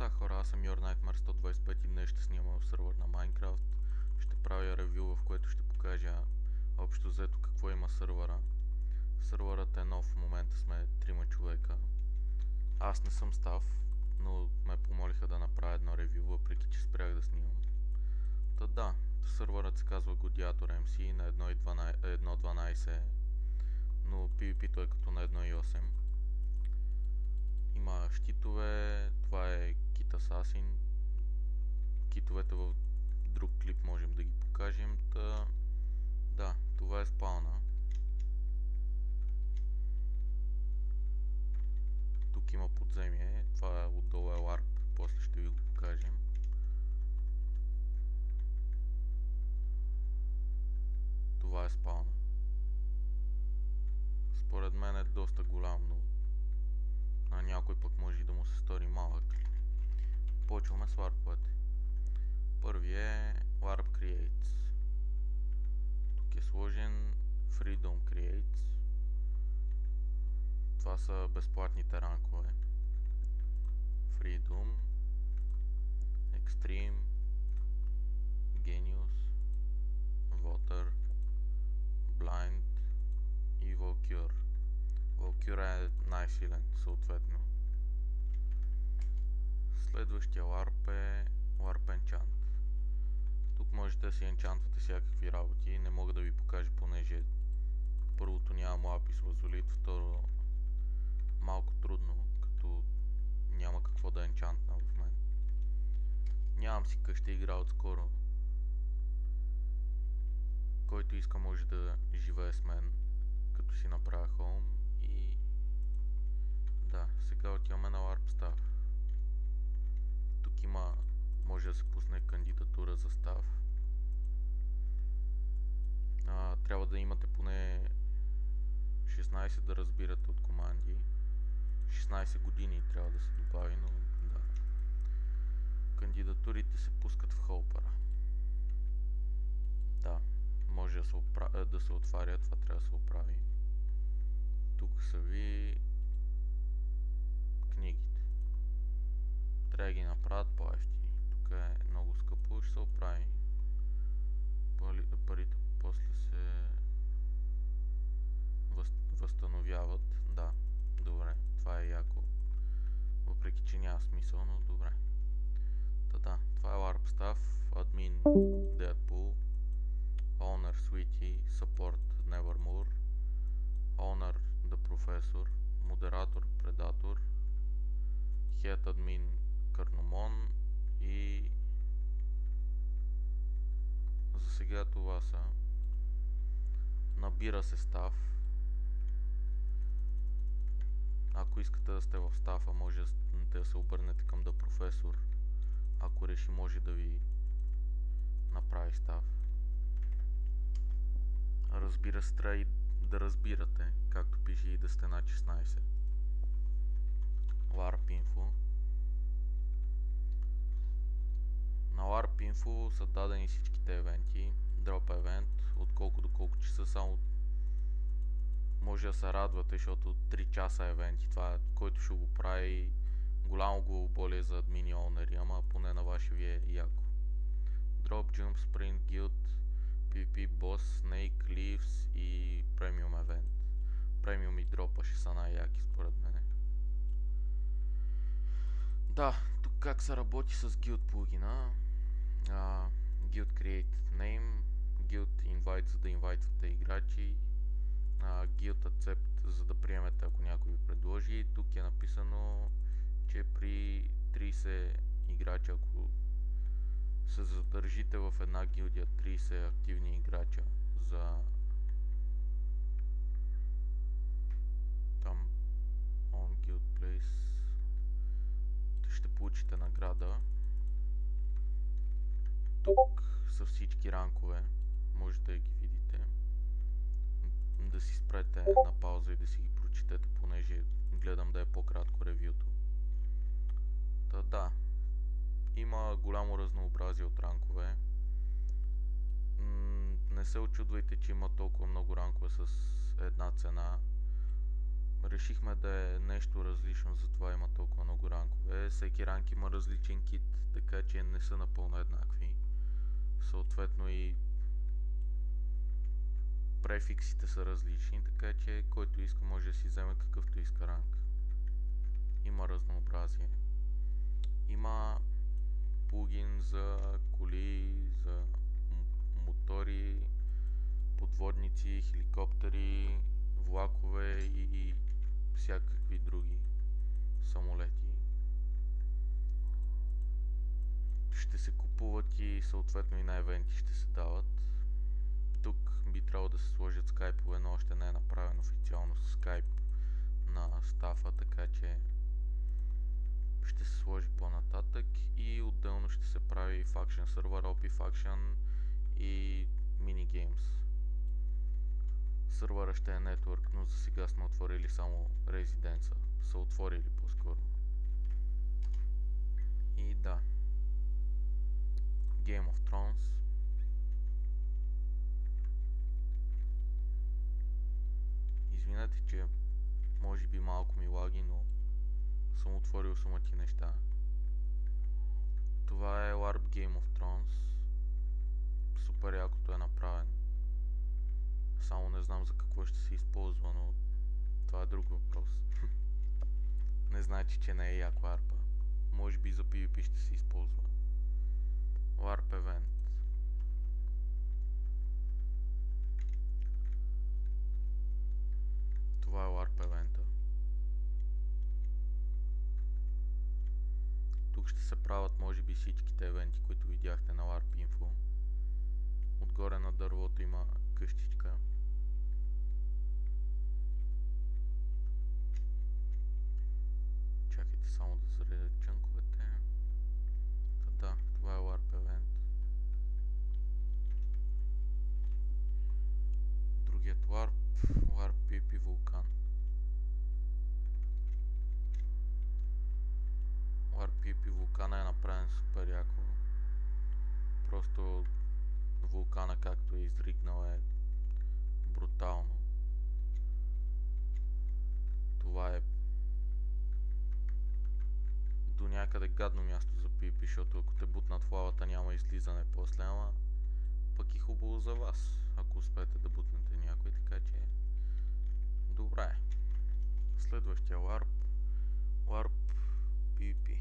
Та хора, аз съм Your Nightmare 125 и днес ще снимам в сервер на Minecraft. Ще правя ревю, в което ще покажа общо взето какво има сервера. Сервърът е нов, в момента сме 3 човека. Аз не съм став, но ме помолиха да направя едно ревю, въпреки че спрях да снимам. Та да, сервърът се казва Gladiator MC на 1.12, но PvP-то е като на 1.8. Има щитове, това е Kit Assassin. Китовете в друг клип можем да ги покажем. Да, това е спауна. Тук има подземие, това отдолу е ларп, после ще ви го покажем. Това е спауна. Според мен е доста голям, но на някой пък може и да му се стори малък. Почваме с ларповете. Първи е Warp Creates. Тук е сложен Freedom Creates. Това са безплатните ранкове. Freedom, Extreme, Genius, Water, Blind и Valkyr. Valkyr е най-силен съответно. Следващия ларп е Warp Enchant. Тук можете да си енчантвате всякакви работи. Не мога да ви покажа, понеже първото нямам лапис лазолит, второ малко трудно, като няма какво да енчантна в мен. Нямам си къща, игра отскоро. Който иска може да живее с мен, като си направя хоум. И да, сега отиваме на Warp Staff. Тук може да се пусне кандидатура за став. Трябва да имате поне 16 да разбирате от команди. 16 години трябва да се добави, но да. Кандидатурите се пускат в Холпера. Да, може да се отваря, това трябва да се оправи. Тук са ви книгите. Трябва да ги направят по-евтини. Тук е много скъпо, ще се оправи. Парите после се възстановяват. Да, добре, това е яко. Въпреки че няма смисъл, но добре. Да, това е Warp Staff, Admin Deadpool, Owner Sweetie, Support Nevermore, Owner The Professor, Moderator Predator, Head Admin Carnomon и за сега това са. Набира се став. Ако искате да сте в стафа, може да се обърнете към The Professor. Ако реши, може да ви направи став. Разбира се, трябва и да разбирате, както пише, и да сте над 16. Warp Info. На Warp Info са дадени всичките евенти. Drop евент, от колко до колко часа, само може да се радвате, защото 3 часа евенти, това който ще го прави, голямо главоболие за админи онери, ама поне на ваше ви е яко. Drop, Jump, Sprint, Guild, PvP, Boss, Snake, Leaves и Premium event. Premium и дропа ще са най-яки според мене. Да, тук как се работи с Guild плагина. Guild Create Name, Guild Invite, за да инвайтвате играчи, Guild Accept, за да приемете, ако някой ви предложи. Тук е написано, че при 30 играча, ако се задържите в една гилдия, 30 активни играча за там on Guild Place, ще получите награда. Тук са всички ранкове, можете да ги видите. Да си спрете на пауза и да си ги прочетете, понеже гледам да е по-кратко ревюто. Да, има голямо разнообразие от ранкове. Не се очудвайте, че има толкова много ранкове с една цена. решихме да е нещо различно, затова има толкова много ранкове. Всеки ранг има различен кит, така че не са напълно еднакви. Съответно и префиксите са различни, така че който иска може да си вземе какъвто иска ранг. Има разнообразие. Има плагин за коли, за мотори, подводници, хеликоптери, влакове и всякакви други самолети. Ще се купуват и съответно и на евенти ще се дават. Тук би трябвало да се сложат скайпове, но още не е направен официално с скайп на стафа, така че ще се сложи по-нататък и отделно ще се прави Faction сервер, OP Faction и Minigames. Сървъра ще е Network, но за сега сме отворили само Residence-а. Са отворили по-скоро. И да. Game of Thrones. Извинете, че може би малко ми лаги, но съм отворил сумати неща. Това е LARP Game of Thrones. Супер якото е направен. Само не знам за какво ще се използва, но това е друг въпрос. Не значи, че не е яко арпа. Може би за PvP ще се използва. LARP Event. Това е LARP Event-а. Тук ще се правят може би всичките евенти, които видяхте на LARP Info. Отгоре на дървото има къщичка. Чакайте само да заредя чънковете. Да, това е LARP Event. Другият LARP PvP Вулкан. LARP PvP Вулкана е направен супер яко. Просто вулкана, както е изригнал, е брутално. Това е до някъде гадно място за PvP, защото ако те бутнат в лавата няма излизане после, ама пък и хубаво за вас, ако успеете да бутнете някой, така че добре. Следващия LARP PvP.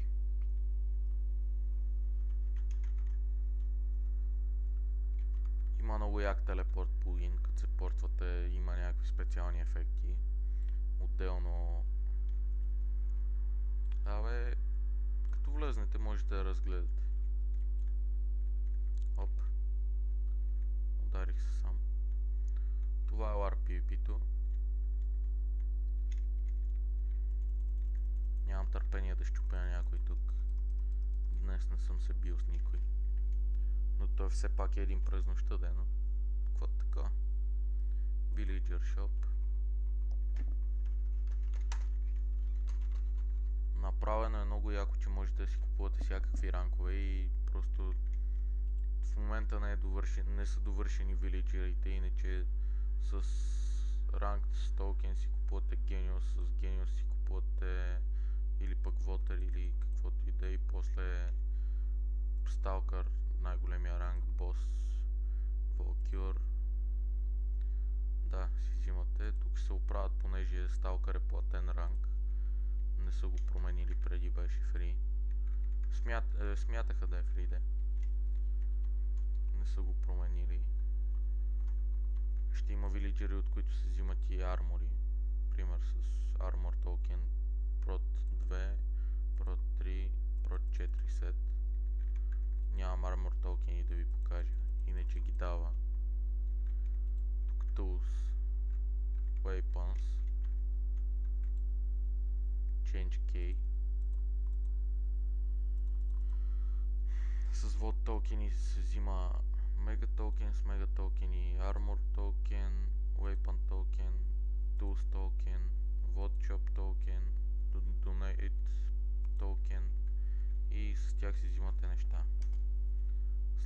Има много як телепорт плагин, като се портвате има някакви специални ефекти. Отделно като влезнете можете да разгледате. Оп. Ударих се сам. Това е LARP PvP-то. Нямам търпение да щупя на някой тук. Днес не съм се бил с никой. Но той все пак е един през нощта ден. Какво така? Villager Shop. Направено е много яко, че можете да си купувате всякакви ранкове и просто в момента не са довършени вилиджерите, иначе с ранг с токен си купувате Genius, с Genius си купувате или пък Water или каквото и да е, и после Stalker, най-големия ранг, бос, Valkyr. Да, си взимате. Тук ще се оправят, понеже Stalker е платен ранг. Не са го променили, преди беше фри. Смятаха да е фри, де. Не са го променили. Ще има вилиджери, от които се взимат и армори. Пример с Armor Token Prot 2, Prot 3, Prot 4 сет. Нямам Armor Token и да ви покажа. Иначе ги дава. Тук Tools, Weapons, Change Key. С VOD токени се взима Mega Token с Mega токени, Armor Token, Weapon Token, Tools Token, VOD Shop Token, Donate Token и с тях си взимате неща.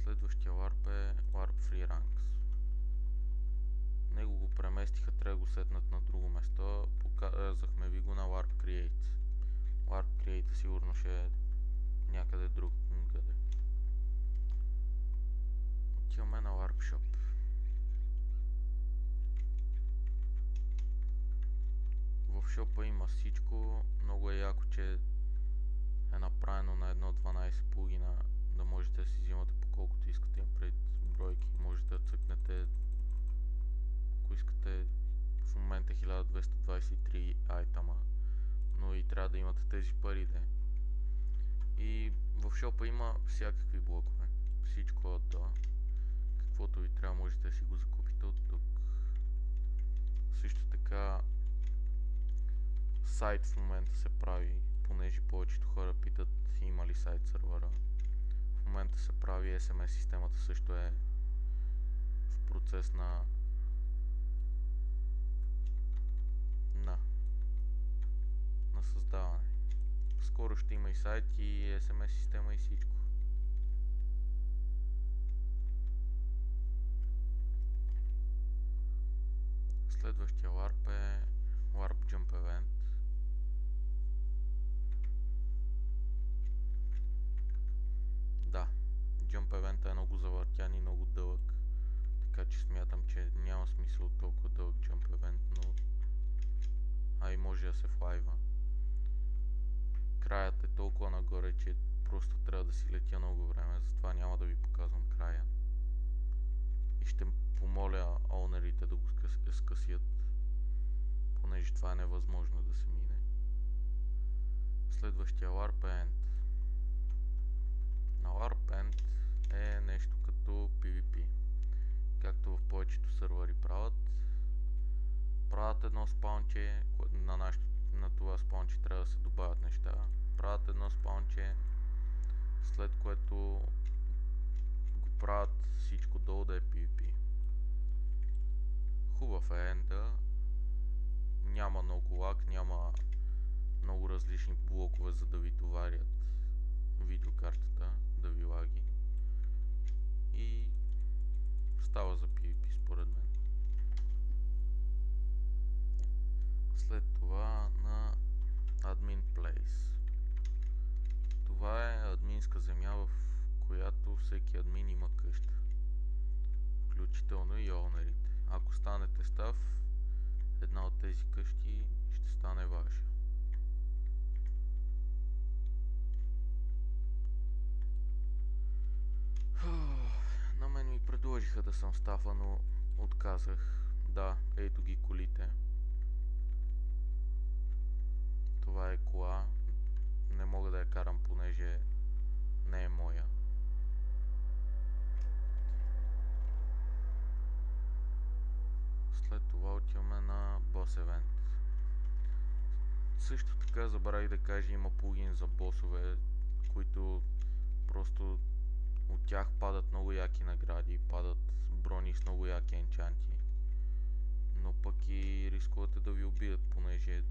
Следващия LARP е LARP Free Ranks. него го преместиха, трябва да го сетнат на друго место. Показахме ви го на Warp Create. Warp Create сигурно ще е някъде друг. Отиваме на Warp Shop. В шопа има всичко. Много е яко, че е направено на 1.12 плагина, да можете да си взимате по колкото искате, им пред бройки. Можете да цъкнете, ако искате, в момента 1223 айтема, но и трябва да имате тези пари, де. И в шопа има всякакви блокове. Всичко от до. Каквото ви трябва, можете да си го закупите от тук. Също така сайт в момента се прави, понеже повечето хора питат има ли сайт сървъра. В момента се прави, SMS системата също е в процес на създаване. Скоро ще има и сайт, и SMS система, и всичко. Следващия Warp е Warp Jump Event. Да, Jump Event е много завъртян и много дълъг, така че смятам, че няма смисъл толкова дълъг Jump Event, но и може да се флайва. Краят е толкова нагоре, че просто трябва да си летя много време, затова няма да ви показвам края. И ще помоля оунерите да го скъсят, понеже това е невъзможно да се мине. Следващия Warp End. На Warp End е нещо като PvP, както в повечето сървъри правят. Правят едно спаунче, на това спаунче трябва да се добавят неща. Правят едно спаунче, след което го правят всичко долу да е PvP. Хубав е енда, няма много лаг, няма много различни блокове, за да ви товарят видеокартата, да ви лаги. И става за PvP според мен. След това на Admin Place. Това е админска земя, в която всеки админ има къща. Включително и оунерите. Ако станете став, една от тези къщи ще стане ваша. На мен ми предложиха да съм стафа, но отказах. Да, ето ги колите. Това е кола. Не мога да я карам, понеже не е моя. След това отиваме на Boss Event. Също така забравих да кажа, има плагин за босове, които просто от тях падат много яки награди, падат брони с много яки енчанти. Но пък и рискувате да ви убият, понеже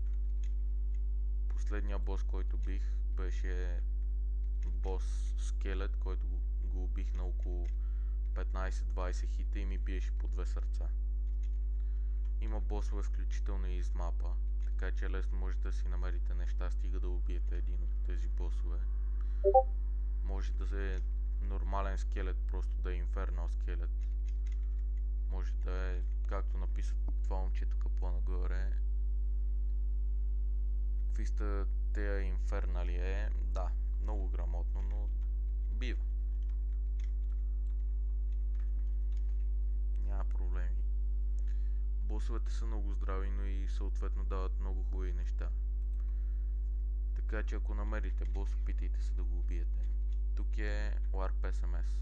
последния бос, който бих, беше бос скелет, който го убих на около 15-20 хита и ми биеше по 2 сърца. Има босове включително и из мапа, така че лесно можете да си намерите неща, стига да убиете един от тези босове. Може да е нормален скелет, просто да е инфернал скелет. Може да е, както написа това момче тук по-нагоре, какви сте тея инфернали е, да, много грамотно, но бива. Няма проблеми. Босовете са много здрави, но и съответно дават много хубави неща. Така че ако намерите бос, опитайте се да го убиете. Тук е Warp SMS.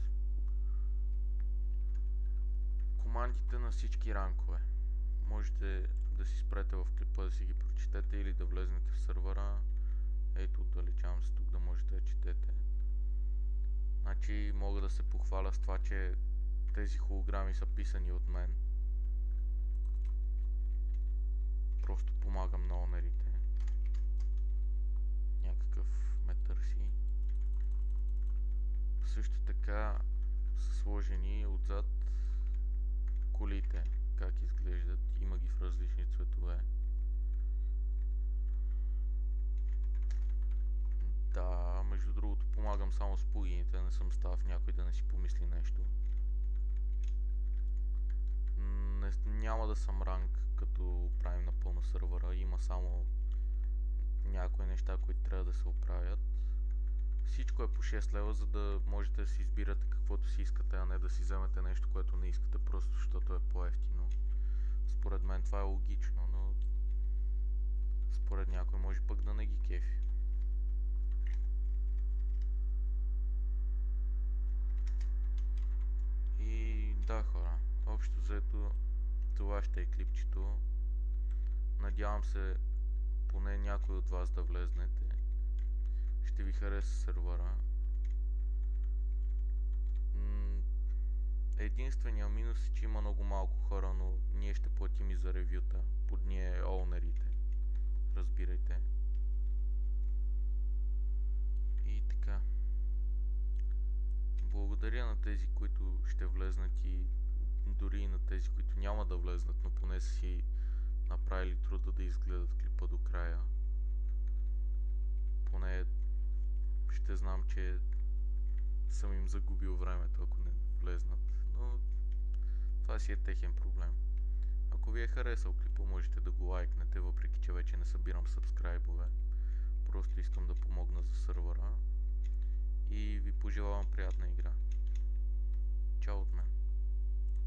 Командите на всички ранкове. Можете да си спрете в клипа да си ги прочетете или да влезнете в сървъра. Ето, отдалечавам се тук да можете да четете. Значи мога да се похваля с това, че тези холограми са писани от мен. Просто помагам на онерите. Някакъв ме търси. Също така са сложени отзад колите. как изглеждат. Има ги в различни цветове. Да, между другото помагам само с плагините, не съм став някой да не си помисли нещо. Няма да съм ранг, като правим напълно сървъра, има само някои неща, които трябва да се оправят. Всичко е по 6 лева, за да можете да си избирате каквото си искате, а не да си вземете нещо, което не искате, просто защото е по-евтино. Според мен това е логично, но според някой може пък да не ги кефи. И да, хора, общо взето това ще е клипчето. Надявам се поне някой от вас да влезнете. Ще ви хареса сървъра. Единственият минус е, че има много малко хора, но ние ще платим и за ревюта. Под ние олнерите. Разбирайте. И така. Благодаря на тези, които ще влезнат и дори и на тези, които няма да влезнат, но поне са си направили труда да изгледат клипа до края. Поне ще знам, че съм им загубил времето, ако не влезнат. Но това си е техен проблем. Ако ви е харесал клипа, можете да го лайкнете, въпреки че вече не събирам сабскрайбове. Просто искам да помогна за сървъра. И ви пожелавам приятна игра. Чао от мен.